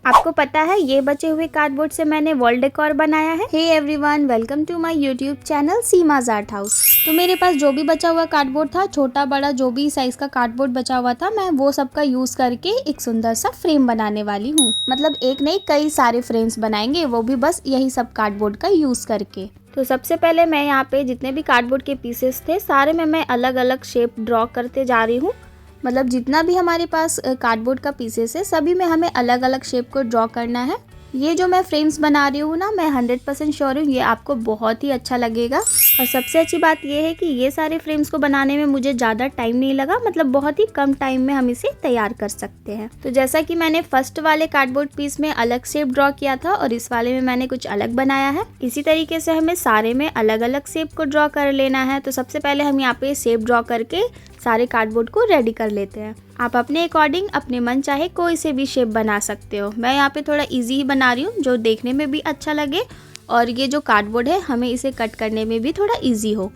आपको पता है ये बचे हुए कार्डबोर्ड से मैंने वॉल डेकोर बनाया है। Hey everyone, welcome to my YouTube channel Seema's Art House. तो मेरे पास जो भी बचा हुआ कार्डबोर्ड था, छोटा बड़ा जो भी साइज का कार्डबोर्ड बचा हुआ था, मैं वो सब का यूज करके एक सुंदर सा फ्रेम बनाने वाली हूँ। मतलब एक नहीं, कई सारे फ्रेम्स बनाएंगे, वो भी बस यही सब कार्डबोर्ड का यूज करके। तो सबसे पहले मैं यहाँ पे जितने भी कार्डबोर्ड के पीसेस थे सारे में मैं अलग अलग शेप ड्रॉ करते जा रही हूँ। मतलब जितना भी हमारे पास कार्डबोर्ड का पीसेस है सभी में हमें अलग अलग शेप को ड्रॉ करना है। ये जो मैं फ्रेम्स बना रही हूँ ना, मैं 100% श्योर हूँ ये आपको बहुत ही अच्छा लगेगा। और सबसे अच्छी बात ये है कि ये सारे फ्रेम्स को बनाने में मुझे ज़्यादा टाइम नहीं लगा। मतलब बहुत ही कम टाइम में हम इसे तैयार कर सकते हैं। तो जैसा कि मैंने फर्स्ट वाले कार्डबोर्ड पीस में अलग शेप ड्रॉ किया था और इस वाले में मैंने कुछ अलग बनाया है, इसी तरीके से हमें सारे में अलग अलग शेप को ड्रॉ कर लेना है। तो सबसे पहले हम यहाँ पे शेप ड्रॉ करके सारे कार्डबोर्ड को रेडी कर लेते हैं। आप अपने अकॉर्डिंग अपने मन चाहे कोई से भी शेप बना सकते हो। मैं यहाँ पे थोड़ा इजी ही बना रही हूँ जो देखने में भी अच्छा लगे और ये जो कार्डबोर्ड है हमें इसे कट करने में भी थोड़ा इजी हो।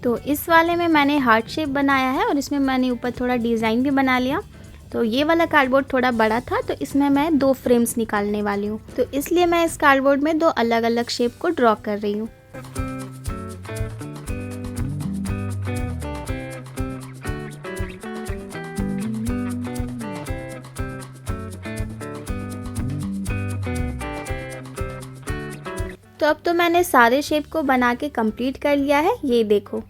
तो इस वाले में मैंने हार्ट शेप बनाया है और इसमें मैंने ऊपर थोड़ा डिज़ाइन भी बना लिया। तो ये वाला कार्डबोर्ड थोड़ा बड़ा था तो इसमें मैं 2 फ्रेम्स निकालने वाली हूँ। तो इसलिए मैं इस कार्डबोर्ड में 2 अलग अलग शेप को ड्रॉ कर रही हूँ। तो अब तो मैंने सारे शेप को बना के कंप्लीट कर लिया है, ये देखो।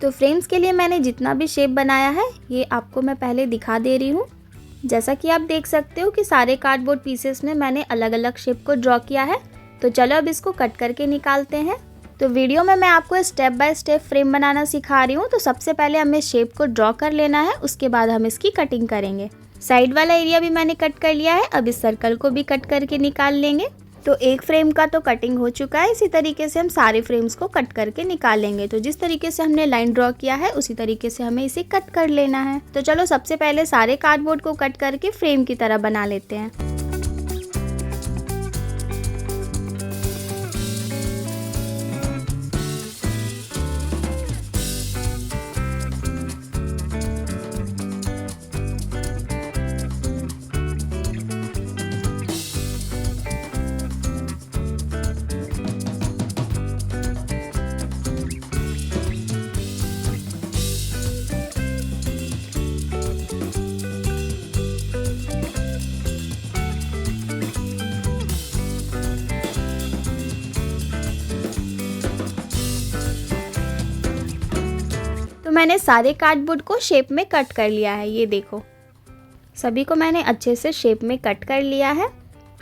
तो फ्रेम्स के लिए मैंने जितना भी शेप बनाया है ये आपको मैं पहले दिखा दे रही हूँ। जैसा कि आप देख सकते हो कि सारे कार्डबोर्ड पीसेस में मैंने अलग अलग शेप को ड्रॉ किया है। तो चलो अब इसको कट करके निकालते हैं। तो वीडियो में मैं आपको स्टेप बाय स्टेप फ्रेम बनाना सिखा रही हूँ। तो सबसे पहले हमें शेप को ड्रॉ कर लेना है, उसके बाद हम इसकी कटिंग करेंगे। साइड वाला एरिया भी मैंने कट कर लिया है, अब इस सर्कल को भी कट करके निकाल लेंगे। तो एक फ्रेम का तो कटिंग हो चुका है, इसी तरीके से हम सारे फ्रेम्स को कट करके निकालेंगे। तो जिस तरीके से हमने लाइन ड्रॉ किया है उसी तरीके से हमें इसे कट कर लेना है। तो चलो सबसे पहले सारे कार्डबोर्ड को कट करके फ्रेम की तरह बना लेते हैं। तो मैंने सारे कार्डबोर्ड को शेप में कट कर लिया है, ये देखो। सभी को मैंने अच्छे से शेप में कट कर लिया है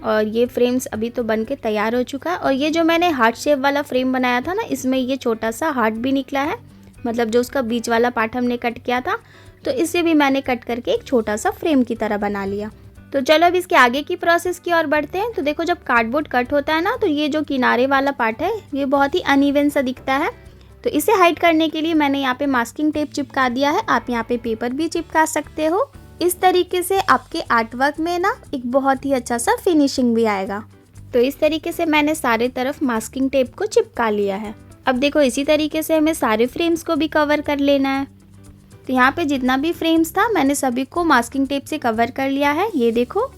और ये फ्रेम्स अभी तो बन के तैयार हो चुका है। और ये जो मैंने हार्ट शेप वाला फ्रेम बनाया था ना, इसमें ये छोटा सा हार्ट भी निकला है। मतलब जो उसका बीच वाला पार्ट हमने कट किया था, तो इसे भी मैंने कट करके एक छोटा सा फ्रेम की तरह बना लिया। तो चलो अब इसके आगे की प्रोसेस की ओर बढ़ते हैं। तो देखो, जब कार्डबोर्ड कट होता है ना, तो ये जो किनारे वाला पार्ट है ये बहुत ही अनइवन सा दिखता है। तो इसे हाइड करने के लिए मैंने यहाँ पे मास्किंग टेप चिपका दिया है। आप यहाँ पे पेपर भी चिपका सकते हो। इस तरीके से आपके आर्टवर्क में ना एक बहुत ही अच्छा सा फिनिशिंग भी आएगा। तो इस तरीके से मैंने सारे तरफ मास्किंग टेप को चिपका लिया है। अब देखो, इसी तरीके से हमें सारे फ्रेम्स को भी कवर कर लेना है। तो यहाँ पे जितना भी फ्रेम्स था मैंने सभी को मास्किंग टेप से कवर कर लिया है, ये देखो।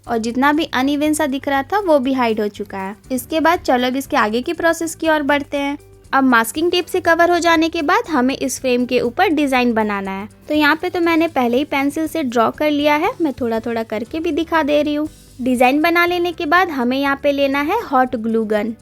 और जितना भी अनइवन सा दिख रहा था वो भी हाइड हो चुका है। इसके बाद चलो अब इसके आगे की प्रोसेस की ओर बढ़ते हैं। अब मास्किंग टेप से कवर हो जाने के बाद हमें इस फ्रेम के ऊपर डिज़ाइन बनाना है। तो यहाँ पे तो मैंने पहले ही पेंसिल से ड्रॉ कर लिया है, मैं थोड़ा थोड़ा करके भी दिखा दे रही हूँ। डिज़ाइन बना लेने के बाद हमें यहाँ पे लेना है हॉट ग्लू गन।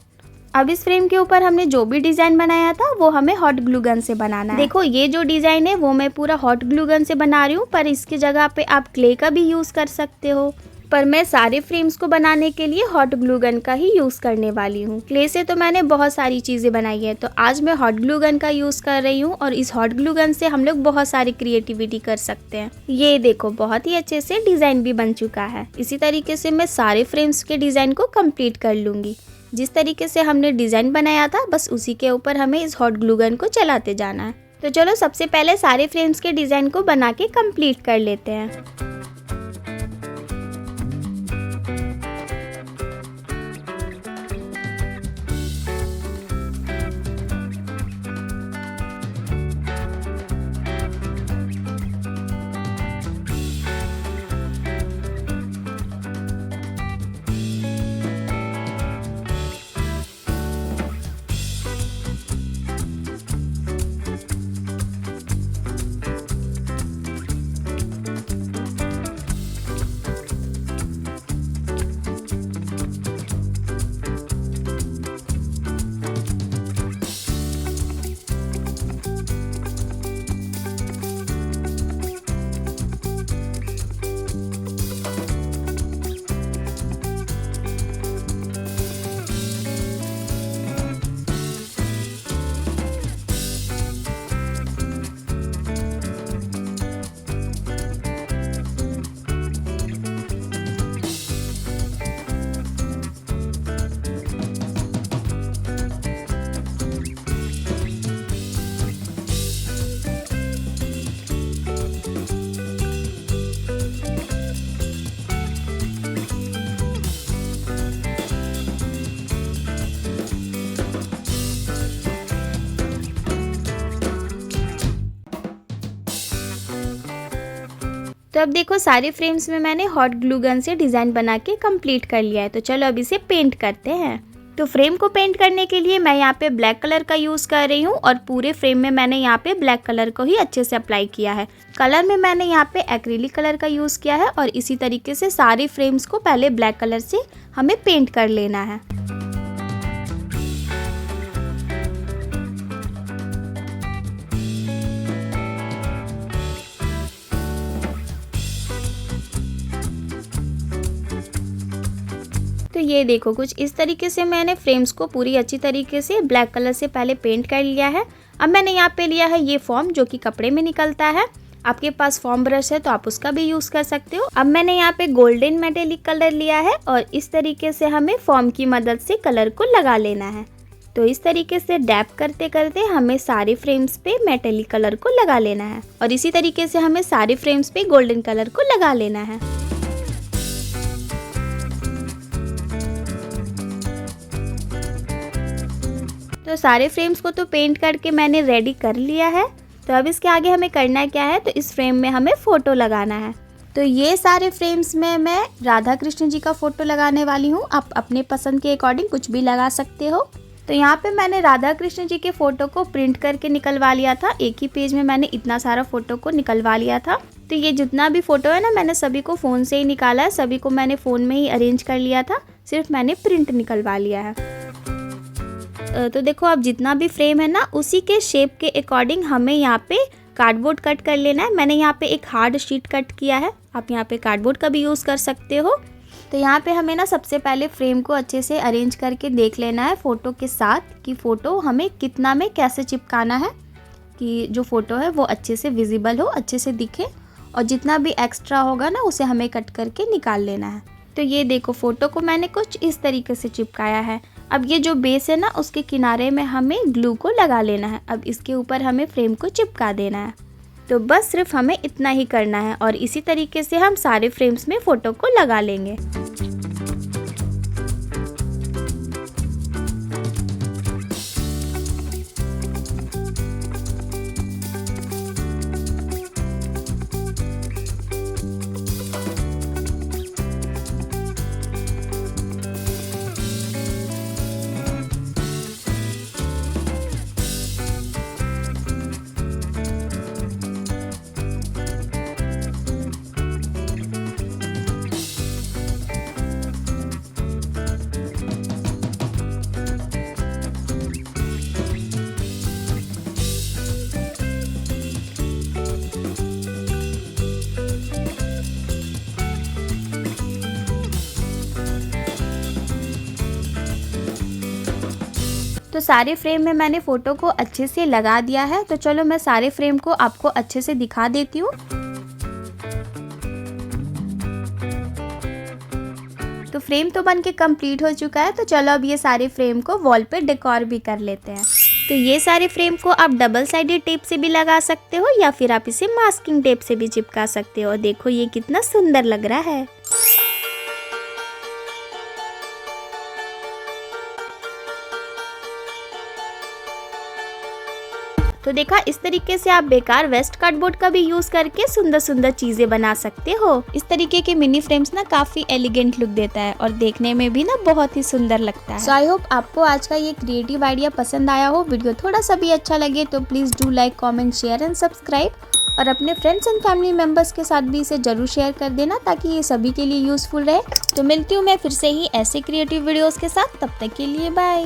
अब इस फ्रेम के ऊपर हमने जो भी डिज़ाइन बनाया था वो हमें हॉट ग्लू गन से बनाना है। देखो, ये जो डिज़ाइन है वो मैं पूरा हॉट ग्लू गन से बना रही हूँ, पर इसकी जगह पे आप क्ले का भी यूज़ कर सकते हो। पर मैं सारे फ्रेम्स को बनाने के लिए हॉट ग्लू गन का ही यूज़ करने वाली हूँ। क्ले से तो मैंने बहुत सारी चीज़ें बनाई है, तो आज मैं हॉट ग्लू गन का यूज़ कर रही हूँ। और इस हॉट ग्लू गन से हम लोग बहुत सारी क्रिएटिविटी कर सकते हैं। ये देखो, बहुत ही अच्छे से डिज़ाइन भी बन चुका है। इसी तरीके से मैं सारे फ्रेम्स के डिज़ाइन को कंप्लीट कर लूँगी। जिस तरीके से हमने डिज़ाइन बनाया था बस उसी के ऊपर हमें इस हॉट ग्लू गन को चलाते जाना है। तो चलो सबसे पहले सारे फ्रेम्स के डिज़ाइन को बना के कंप्लीट कर लेते हैं। तो अब देखो सारे फ्रेम्स में मैंने हॉट ग्लू गन से डिज़ाइन बना के कंप्लीट कर लिया है। तो चलो अब इसे पेंट करते हैं। तो फ्रेम को पेंट करने के लिए मैं यहाँ पे ब्लैक कलर का यूज़ कर रही हूँ और पूरे फ्रेम में मैंने यहाँ पे ब्लैक कलर को ही अच्छे से अप्लाई किया है। कलर में मैंने यहाँ पे एक्रिलिक कलर का यूज़ किया है और इसी तरीके से सारे फ्रेम्स को पहले ब्लैक कलर से हमें पेंट कर लेना है। तो ये देखो कुछ इस तरीके से मैंने फ्रेम्स को पूरी अच्छी तरीके से ब्लैक कलर से पहले पेंट कर लिया है। अब मैंने यहाँ पे लिया है ये फॉर्म जो कि कपड़े में निकलता है। आपके पास फॉर्म ब्रश है तो आप उसका भी यूज़ कर सकते हो। अब मैंने यहाँ पे गोल्डन मेटेलिक कलर लिया है और इस तरीके से हमें फॉर्म की मदद से कलर को लगा लेना है। तो इस तरीके से डैप करते करते हमें सारे फ्रेम्स पे मेटेलिक कलर को लगा लेना है और इसी तरीके से हमें सारे फ्रेम्स पे गोल्डन कलर को लगा लेना है। तो सारे फ्रेम्स को तो पेंट करके मैंने रेडी कर लिया है। तो अब इसके आगे हमें करना क्या है, तो इस फ्रेम में हमें फ़ोटो लगाना है। तो ये सारे फ्रेम्स में मैं राधा कृष्ण जी का फ़ोटो लगाने वाली हूँ। आप अपने पसंद के अकॉर्डिंग कुछ भी लगा सकते हो। तो यहाँ पे मैंने राधा कृष्ण जी के फ़ोटो को प्रिंट करके निकलवा लिया था। एक ही पेज में मैंने इतना सारा फ़ोटो को निकलवा लिया था। तो ये जितना भी फ़ोटो है ना, मैंने सभी को फ़ोन से ही निकाला है। सभी को मैंने फ़ोन में ही अरेंज कर लिया था, सिर्फ मैंने प्रिंट निकलवा लिया है। तो देखो अब जितना भी फ्रेम है ना, उसी के शेप के अकॉर्डिंग हमें यहाँ पे कार्डबोर्ड कट कर लेना है। मैंने यहाँ पे एक हार्ड शीट कट किया है, आप यहाँ पे कार्डबोर्ड का भी यूज़ कर सकते हो। तो यहाँ पे हमें ना सबसे पहले फ्रेम को अच्छे से अरेंज करके देख लेना है फ़ोटो के साथ कि फ़ोटो हमें कितना में कैसे चिपकाना है कि जो फ़ोटो है वो अच्छे से विजिबल हो, अच्छे से दिखे, और जितना भी एक्स्ट्रा होगा ना उसे हमें कट करके निकाल लेना है। तो ये देखो फ़ोटो को मैंने कुछ इस तरीके से चिपकाया है। अब ये जो बेस है ना, उसके किनारे में हमें ग्लू को लगा लेना है। अब इसके ऊपर हमें फ्रेम को चिपका देना है। तो बस सिर्फ हमें इतना ही करना है और इसी तरीके से हम सारे फ्रेम्स में फ़ोटो को लगा लेंगे। तो सारे फ्रेम में मैंने फ़ोटो को अच्छे से लगा दिया है। तो चलो मैं सारे फ्रेम को आपको अच्छे से दिखा देती हूँ। तो फ्रेम तो बनके कंप्लीट हो चुका है। तो चलो अब ये सारे फ्रेम को वॉल पे डेकोर भी कर लेते हैं। तो ये सारे फ्रेम को आप डबल साइडेड टेप से भी लगा सकते हो या फिर आप इसे मास्किंग टेप से भी चिपका सकते हो। और देखो ये कितना सुंदर लग रहा है। तो देखा, इस तरीके से आप बेकार वेस्ट कार्डबोर्ड का भी यूज करके सुंदर सुंदर चीजें बना सकते हो। इस तरीके के मिनी फ्रेम्स ना काफी एलिगेंट लुक देता है और देखने में भी ना बहुत ही सुंदर लगता है। सो आई होप आपको आज का ये क्रिएटिव आइडिया पसंद आया हो। वीडियो थोड़ा सा भी अच्छा लगे तो please do like, comment, share and subscribe. और अपने फ्रेंड्स एंड फैमिली मेंबर्स के साथ भी इसे जरूर शेयर कर देना ताकि ये सभी के लिए यूजफुल रहे। तो मिलती हूँ मैं फिर से ही ऐसे क्रिएटिव वीडियोस के साथ, तब तक के लिए बाय।